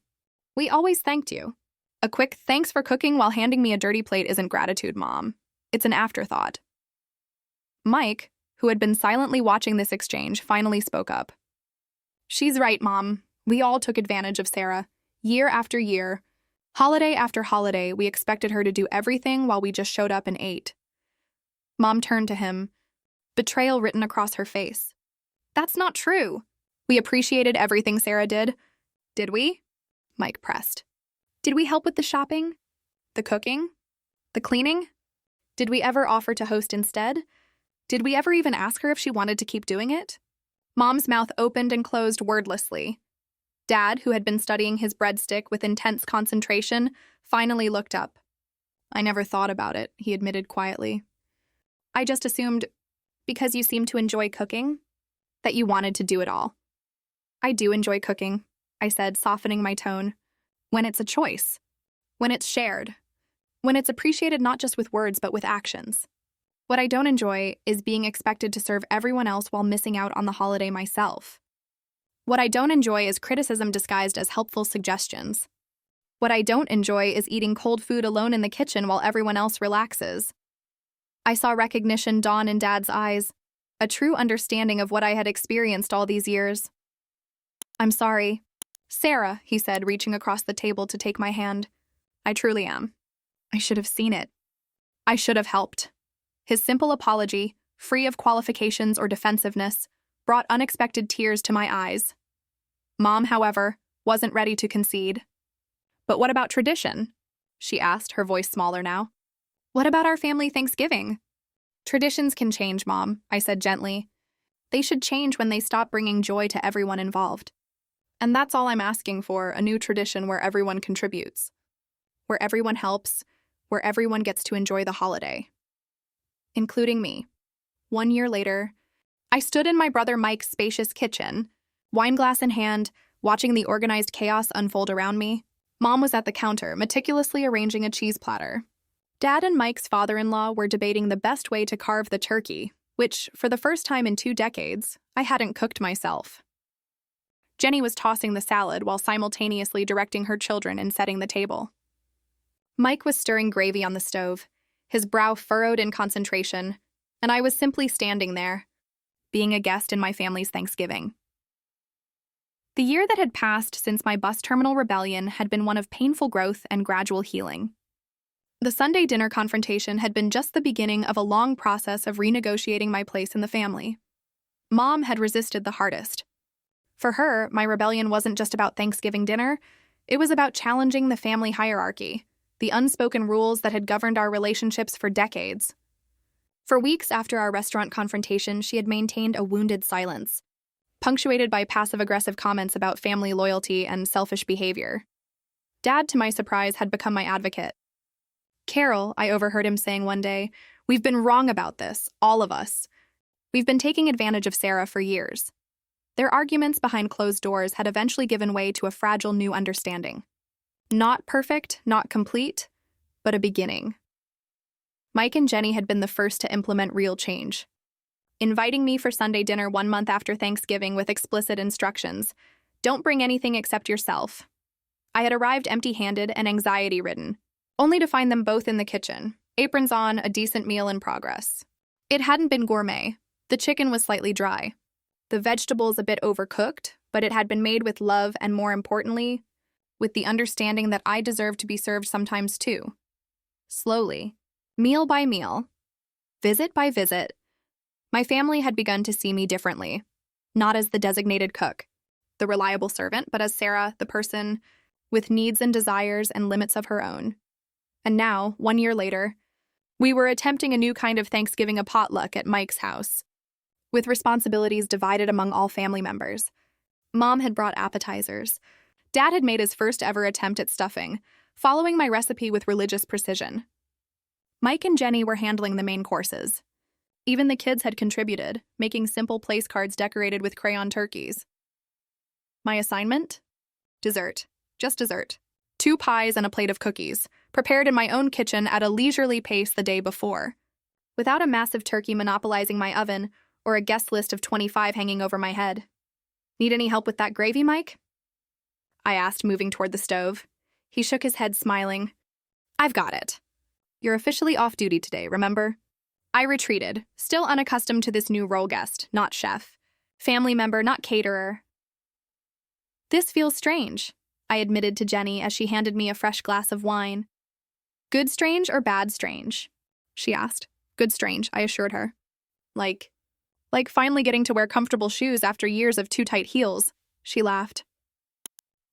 We always thanked you. A quick thanks for cooking while handing me a dirty plate isn't gratitude, Mom. It's an afterthought. Mike, who had been silently watching this exchange, finally spoke up. She's right, Mom. We all took advantage of Sarah. Year after year, holiday after holiday, we expected her to do everything while we just showed up and ate. Mom turned to him, betrayal written across her face. That's not true. We appreciated everything Sarah did. Did we? Mike pressed. Did we help with the shopping? The cooking? The cleaning? Did we ever offer to host instead? Did we ever even ask her if she wanted to keep doing it? Mom's mouth opened and closed wordlessly. Dad, who had been studying his breadstick with intense concentration, finally looked up. I never thought about it, he admitted quietly. I just assumed, because you seem to enjoy cooking, that you wanted to do it all. I do enjoy cooking, I said, softening my tone. When it's a choice. When it's shared. When it's appreciated not just with words but with actions. What I don't enjoy is being expected to serve everyone else while missing out on the holiday myself. What I don't enjoy is criticism disguised as helpful suggestions. What I don't enjoy is eating cold food alone in the kitchen while everyone else relaxes. I saw recognition dawn in Dad's eyes, a true understanding of what I had experienced all these years. I'm sorry. Sarah, he said, reaching across the table to take my hand. I truly am. I should have seen it. I should have helped. His simple apology, free of qualifications or defensiveness, brought unexpected tears to my eyes. Mom, however, wasn't ready to concede. But what about tradition? She asked, her voice smaller now. What about our family Thanksgiving? Traditions can change, Mom, I said gently. They should change when they stop bringing joy to everyone involved. And that's all I'm asking for, a new tradition where everyone contributes. Where everyone helps, where everyone gets to enjoy the holiday. Including me. 1 year later, I stood in my brother Mike's spacious kitchen, wineglass in hand, watching the organized chaos unfold around me. Mom was at the counter, meticulously arranging a cheese platter. Dad and Mike's father-in-law were debating the best way to carve the turkey, which, for the first time in 2 decades, I hadn't cooked myself. Jenny was tossing the salad while simultaneously directing her children and setting the table. Mike was stirring gravy on the stove, his brow furrowed in concentration, and I was simply standing there, being a guest in my family's Thanksgiving. The year that had passed since my bus terminal rebellion had been one of painful growth and gradual healing. The Sunday dinner confrontation had been just the beginning of a long process of renegotiating my place in the family. Mom had resisted the hardest. For her, my rebellion wasn't just about Thanksgiving dinner, it was about challenging the family hierarchy, the unspoken rules that had governed our relationships for decades. For weeks after our restaurant confrontation, she had maintained a wounded silence, punctuated by passive-aggressive comments about family loyalty and selfish behavior. Dad, to my surprise, had become my advocate. Carol, I overheard him saying one day, we've been wrong about this, all of us. We've been taking advantage of Sarah for years. Their arguments behind closed doors had eventually given way to a fragile new understanding. Not perfect, not complete, but a beginning. Mike and Jenny had been the first to implement real change, inviting me for Sunday dinner 1 month after Thanksgiving with explicit instructions. Don't bring anything except yourself. I had arrived empty-handed and anxiety-ridden, only to find them both in the kitchen, aprons on, a decent meal in progress. It hadn't been gourmet. The chicken was slightly dry. The vegetables a bit overcooked, but it had been made with love and, more importantly, with the understanding that I deserved to be served sometimes too. Slowly, meal by meal, visit by visit, my family had begun to see me differently, not as the designated cook, the reliable servant, but as Sarah, the person with needs and desires and limits of her own. And now, 1 year later, we were attempting a new kind of Thanksgiving, a potluck at Mike's house, with responsibilities divided among all family members. Mom had brought appetizers. Dad had made his first ever attempt at stuffing, following my recipe with religious precision. Mike and Jenny were handling the main courses. Even the kids had contributed, making simple place cards decorated with crayon turkeys. My assignment? Dessert. Just dessert. 2 pies and a plate of cookies, prepared in my own kitchen at a leisurely pace the day before. Without a massive turkey monopolizing my oven, or a guest list of 25 hanging over my head. Need any help with that gravy, Mike? I asked, moving toward the stove. He shook his head, smiling. I've got it. You're officially off duty today, remember? I retreated, still unaccustomed to this new role: guest, not chef. Family member, not caterer. This feels strange, I admitted to Jenny as she handed me a fresh glass of wine. Good strange or bad strange? She asked. Good strange, I assured her. Like finally getting to wear comfortable shoes after years of too tight heels, she laughed.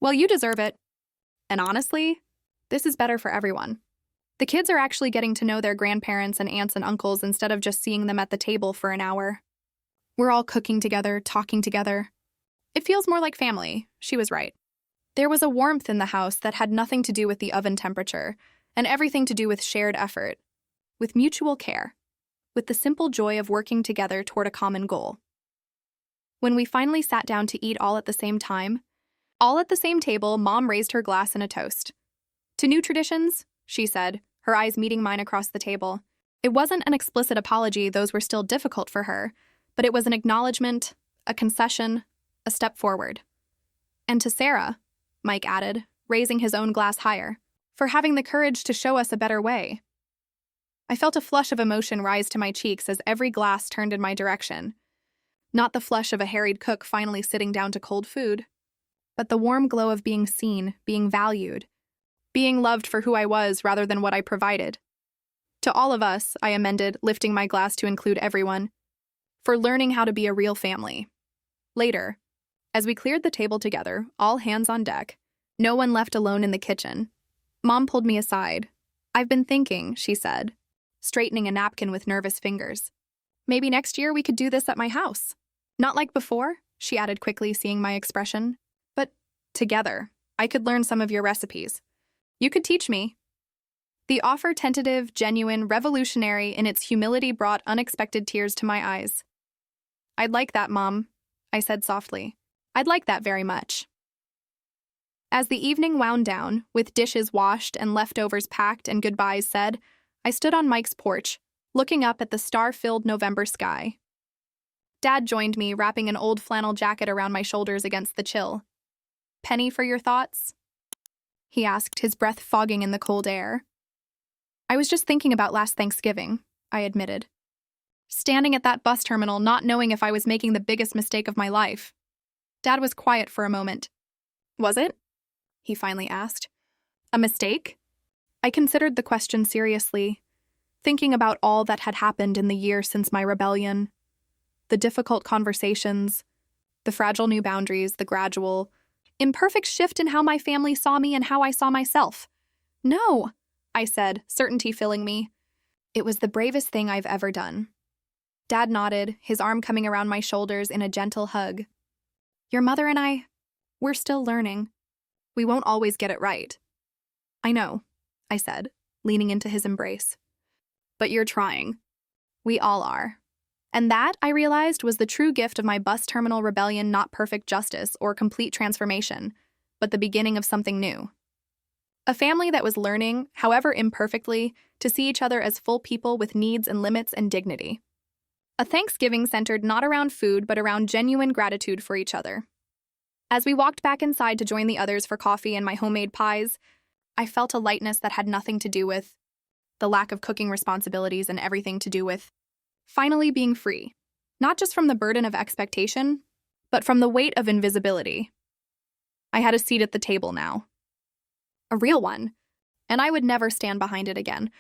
Well, you deserve it. And honestly, this is better for everyone. The kids are actually getting to know their grandparents and aunts and uncles instead of just seeing them at the table for an hour. We're all cooking together, talking together. It feels more like family. She was right. There was a warmth in the house that had nothing to do with the oven temperature, and everything to do with shared effort, with mutual care, with the simple joy of working together toward a common goal. When we finally sat down to eat all at the same time, all at the same table, Mom raised her glass in a toast. To new traditions, she said, her eyes meeting mine across the table. It wasn't an explicit apology, those were still difficult for her, but it was an acknowledgement, a concession, a step forward. And to Sarah, Mike added, raising his own glass higher, for having the courage to show us a better way. I felt a flush of emotion rise to my cheeks as every glass turned in my direction. Not the flush of a harried cook finally sitting down to cold food, but the warm glow of being seen, being valued, being loved for who I was rather than what I provided. To all of us, I amended, lifting my glass to include everyone, for learning how to be a real family. Later, as we cleared the table together, all hands on deck, no one left alone in the kitchen, Mom pulled me aside. I've been thinking, she said, straightening a napkin with nervous fingers. Maybe next year we could do this at my house. Not like before, she added quickly, seeing my expression, but together. I could learn some of your recipes. You could teach me. The offer, tentative, genuine, revolutionary in its humility, brought unexpected tears to my eyes. I'd like that, Mom, I said softly. I'd like that very much. As the evening wound down, with dishes washed and leftovers packed and goodbyes said, I stood on Mike's porch, looking up at the star-filled November sky. Dad joined me, wrapping an old flannel jacket around my shoulders against the chill. Penny for your thoughts? He asked, his breath fogging in the cold air. I was just thinking about last Thanksgiving, I admitted. Standing at that bus terminal, not knowing if I was making the biggest mistake of my life. Dad was quiet for a moment. Was it? He finally asked. A mistake? I considered the question seriously, thinking about all that had happened in the year since my rebellion. The difficult conversations, the fragile new boundaries, the gradual, imperfect shift in how my family saw me and how I saw myself. No, I said, certainty filling me. It was the bravest thing I've ever done. Dad nodded, his arm coming around my shoulders in a gentle hug. Your mother and I, we're still learning. We won't always get it right. I know, I said, leaning into his embrace. But you're trying. We all are. And that, I realized, was the true gift of my bus terminal rebellion, not perfect justice or complete transformation, but the beginning of something new. A family that was learning, however imperfectly, to see each other as full people with needs and limits and dignity. A Thanksgiving centered not around food, but around genuine gratitude for each other. As we walked back inside to join the others for coffee and my homemade pies, I felt a lightness that had nothing to do with the lack of cooking responsibilities and everything to do with finally being free, not just from the burden of expectation, but from the weight of invisibility. I had a seat at the table now. A real one, and I would never stand behind it again,